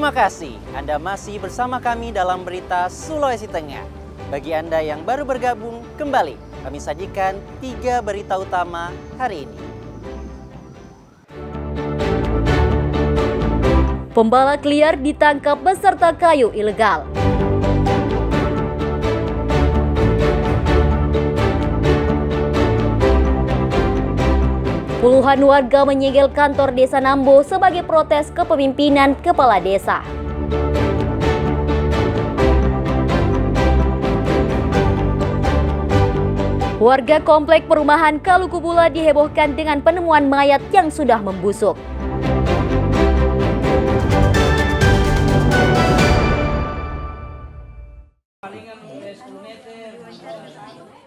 Terima kasih Anda masih bersama kami dalam Berita Sulawesi Tengah. Bagi Anda yang baru bergabung, kembali kami sajikan 3 berita utama hari ini. Pembalak liar ditangkap beserta kayu ilegal. Puluhan warga menyegel kantor Desa Nambo sebagai protes kepemimpinan kepala desa. Warga komplek perumahan Kalukubula dihebohkan dengan penemuan mayat yang sudah membusuk.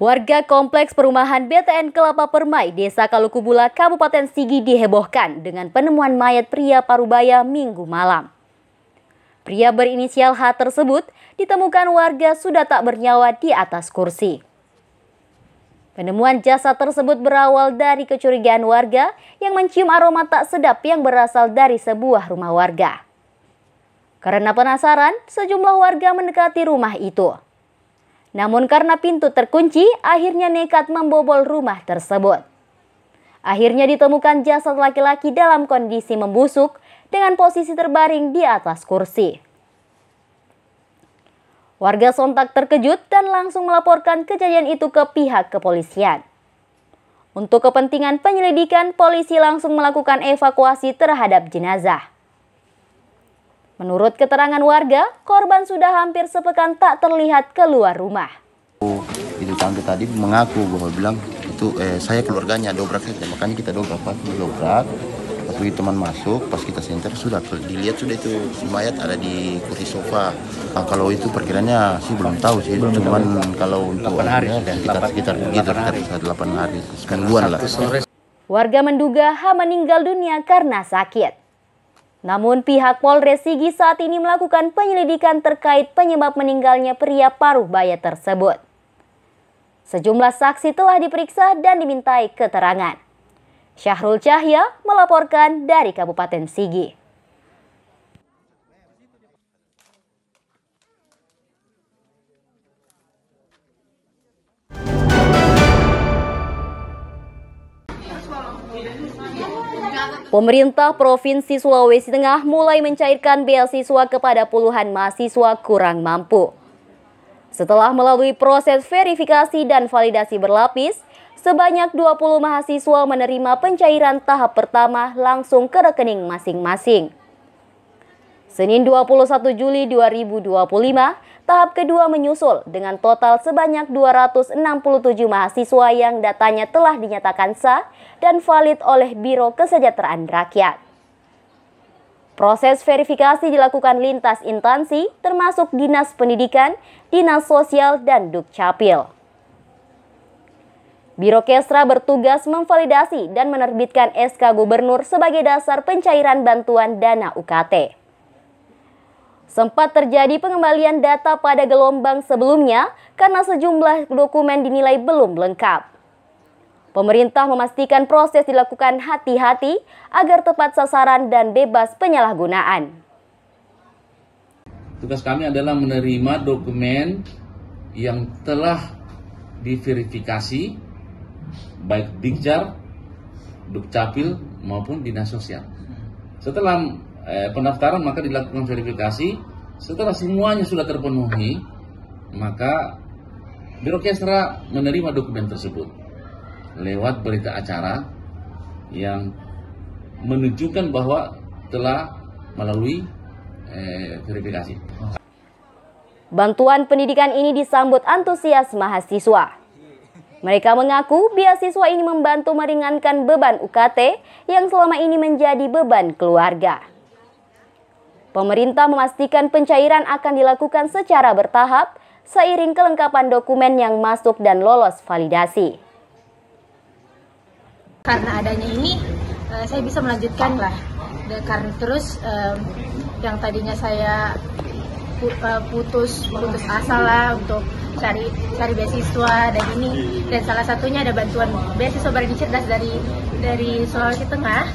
Warga kompleks perumahan BTN Kelapa Permai, Desa Kalukubula, Kabupaten Sigi dihebohkan dengan penemuan mayat pria Parubaya Minggu malam. Pria berinisial H tersebut ditemukan warga sudah tak bernyawa di atas kursi. Penemuan jasad tersebut berawal dari kecurigaan warga yang mencium aroma tak sedap yang berasal dari sebuah rumah warga. Karena penasaran, sejumlah warga mendekati rumah itu. Namun karena pintu terkunci, akhirnya nekat membobol rumah tersebut. Akhirnya ditemukan jasad laki-laki dalam kondisi membusuk dengan posisi terbaring di atas kursi. Warga sontak terkejut dan langsung melaporkan kejadian itu ke pihak kepolisian. Untuk kepentingan penyelidikan, polisi langsung melakukan evakuasi terhadap jenazah. Menurut keterangan warga, korban sudah hampir sepekan tak terlihat keluar rumah. Itu tante tadi mengaku bahwa bilang itu saya keluarganya dobrak saja, makanya kita dobrak. Pas teman masuk, pas kita senter sudah dilihat sudah itu si mayat ada di kursi sofa. Nah, kalau itu perkiranya sih belum tahu sih, cuman kalau untuk 8 hari dan sekitar begitu 8 hari, semingguan lah. Warga menduga H meninggal dunia karena sakit. Namun pihak Polres Sigi saat ini melakukan penyelidikan terkait penyebab meninggalnya pria Parubaya tersebut. Sejumlah saksi telah diperiksa dan dimintai keterangan. Syahrul Cahya melaporkan dari Kabupaten Sigi. Pemerintah Provinsi Sulawesi Tengah mulai mencairkan beasiswa kepada puluhan mahasiswa kurang mampu. Setelah melalui proses verifikasi dan validasi berlapis, sebanyak 20 mahasiswa menerima pencairan tahap pertama langsung ke rekening masing-masing. Senin 21 Juli 2025, tahap kedua menyusul dengan total sebanyak 267 mahasiswa yang datanya telah dinyatakan sah dan valid oleh Biro Kesejahteraan Rakyat. Proses verifikasi dilakukan lintas instansi termasuk Dinas Pendidikan, Dinas Sosial, dan Dukcapil. Biro Kesra bertugas memvalidasi dan menerbitkan SK Gubernur sebagai dasar pencairan bantuan dana UKT. Sempat terjadi pengembalian data pada gelombang sebelumnya karena sejumlah dokumen dinilai belum lengkap. Pemerintah memastikan proses dilakukan hati-hati agar tepat sasaran dan bebas penyalahgunaan. Tugas kami adalah menerima dokumen yang telah diverifikasi baik Dikjar, Dukcapil maupun Dinas Sosial. Setelah pendaftaran maka dilakukan verifikasi. Setelah semuanya sudah terpenuhi, maka Biro Kesra menerima dokumen tersebut lewat berita acara yang menunjukkan bahwa telah melalui verifikasi. Bantuan pendidikan ini disambut antusias mahasiswa. Mereka mengaku beasiswa ini membantu meringankan beban UKT yang selama ini menjadi beban keluarga. Pemerintah memastikan pencairan akan dilakukan secara bertahap seiring kelengkapan dokumen yang masuk dan lolos validasi. Karena adanya ini, saya bisa melanjutkan lah. Karena terus yang tadinya saya putus asa lah untuk cari beasiswa dan salah satunya ada bantuan beasiswa Bardi Cerdas dari Sulawesi Tengah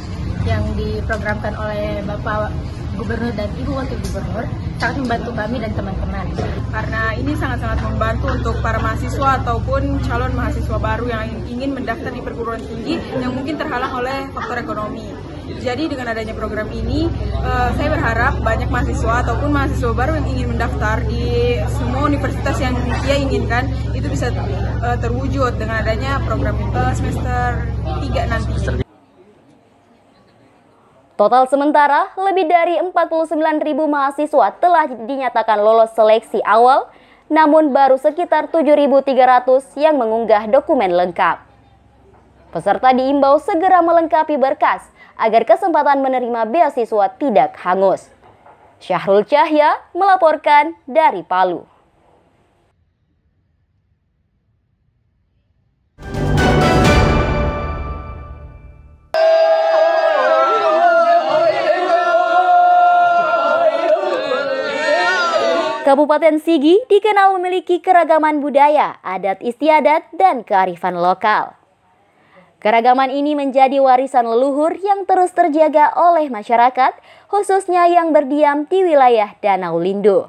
yang diprogramkan oleh Bapak Gubernur dan Ibu Wakil Gubernur sangat membantu kami dan teman-teman. Karena ini sangat-sangat membantu untuk para mahasiswa ataupun calon mahasiswa baru yang ingin mendaftar di perguruan tinggi yang mungkin terhalang oleh faktor ekonomi. Jadi dengan adanya program ini, saya berharap banyak mahasiswa ataupun mahasiswa baru yang ingin mendaftar di semua universitas yang dia inginkan itu bisa terwujud dengan adanya program semester 3 nanti. Total sementara, lebih dari 49.000 mahasiswa telah dinyatakan lolos seleksi awal, namun baru sekitar 7.300 yang mengunggah dokumen lengkap. Peserta diimbau segera melengkapi berkas agar kesempatan menerima beasiswa tidak hangus. Syahrul Cahya melaporkan dari Palu. Kabupaten Sigi dikenal memiliki keragaman budaya, adat istiadat, dan kearifan lokal. Keragaman ini menjadi warisan leluhur yang terus terjaga oleh masyarakat, khususnya yang berdiam di wilayah Danau Lindo.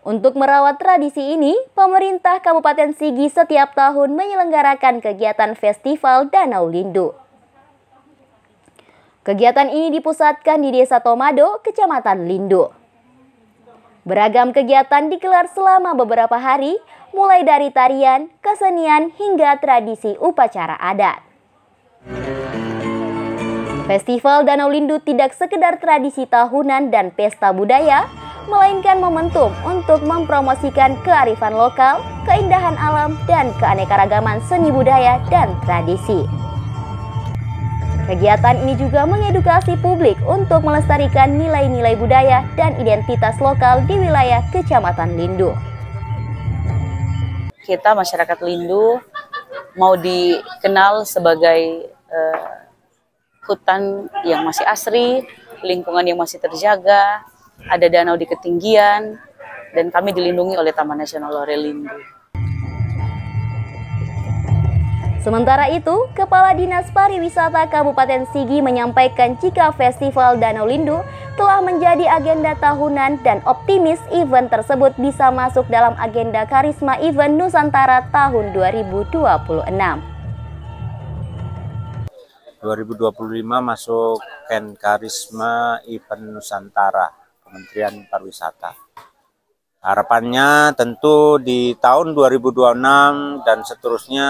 Untuk merawat tradisi ini, pemerintah Kabupaten Sigi setiap tahun menyelenggarakan kegiatan Festival Danau Lindo. Kegiatan ini dipusatkan di Desa Tomado, Kecamatan Lindo. Beragam kegiatan digelar selama beberapa hari, mulai dari tarian, kesenian, hingga tradisi upacara adat. Festival Danau Lindo tidak sekedar tradisi tahunan dan pesta budaya, melainkan momentum untuk mempromosikan kearifan lokal, keindahan alam, dan keanekaragaman seni budaya dan tradisi. Kegiatan ini juga mengedukasi publik untuk melestarikan nilai-nilai budaya dan identitas lokal di wilayah Kecamatan Lindo. Kita masyarakat Lindo mau dikenal sebagai hutan yang masih asri, lingkungan yang masih terjaga, ada danau di ketinggian, dan kami dilindungi oleh Taman Nasional Lore Lindo. Sementara itu, Kepala Dinas Pariwisata Kabupaten Sigi menyampaikan jika Festival Danau Lindo telah menjadi agenda tahunan dan optimis event tersebut bisa masuk dalam agenda Karisma Event Nusantara tahun 2026. 2025 masuk Ken Karisma Event Nusantara Kementerian Pariwisata. Harapannya tentu di tahun 2026 dan seterusnya,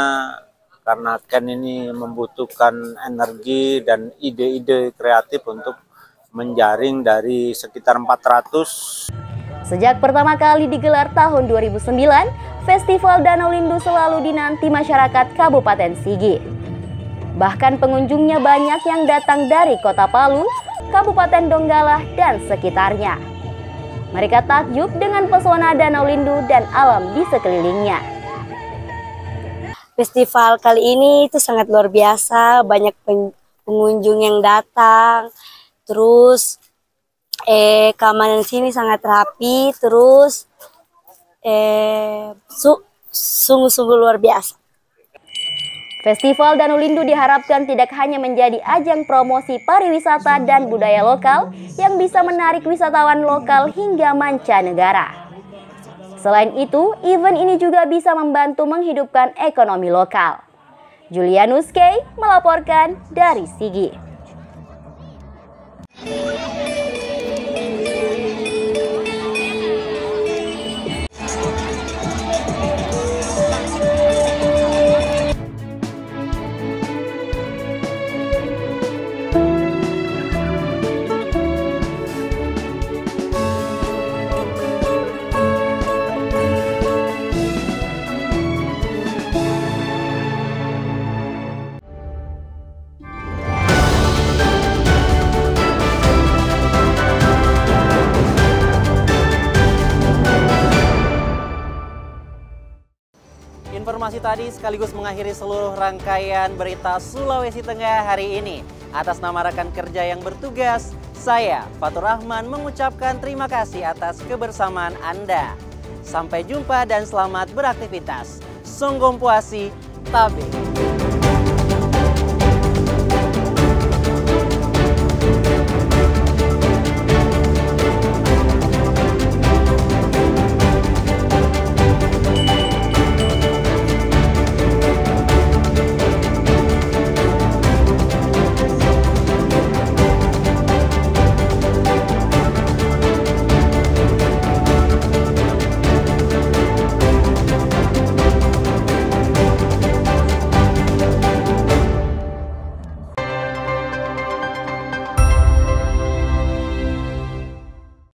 karena Ken ini membutuhkan energi dan ide-ide kreatif untuk menjaring dari sekitar 400. Sejak pertama kali digelar tahun 2009, Festival Danau Lindo selalu dinanti masyarakat Kabupaten Sigi. Bahkan pengunjungnya banyak yang datang dari Kota Palu, Kabupaten Donggala, dan sekitarnya. Mereka takjub dengan pesona Danau Lindo dan alam di sekelilingnya. Festival kali ini itu sangat luar biasa, banyak pengunjung yang datang, terus keamanan sini sangat rapi, terus sungguh-sungguh luar biasa. Festival Danau Lindo diharapkan tidak hanya menjadi ajang promosi pariwisata dan budaya lokal yang bisa menarik wisatawan lokal hingga mancanegara. Selain itu, event ini juga bisa membantu menghidupkan ekonomi lokal. Julianus Kay melaporkan dari Sigi. Informasi tadi sekaligus mengakhiri seluruh rangkaian berita Sulawesi Tengah hari ini. Atas nama rekan kerja yang bertugas, saya Fatur Rahman mengucapkan terima kasih atas kebersamaan Anda. Sampai jumpa dan selamat beraktivitas. Songgom puasi, tabe.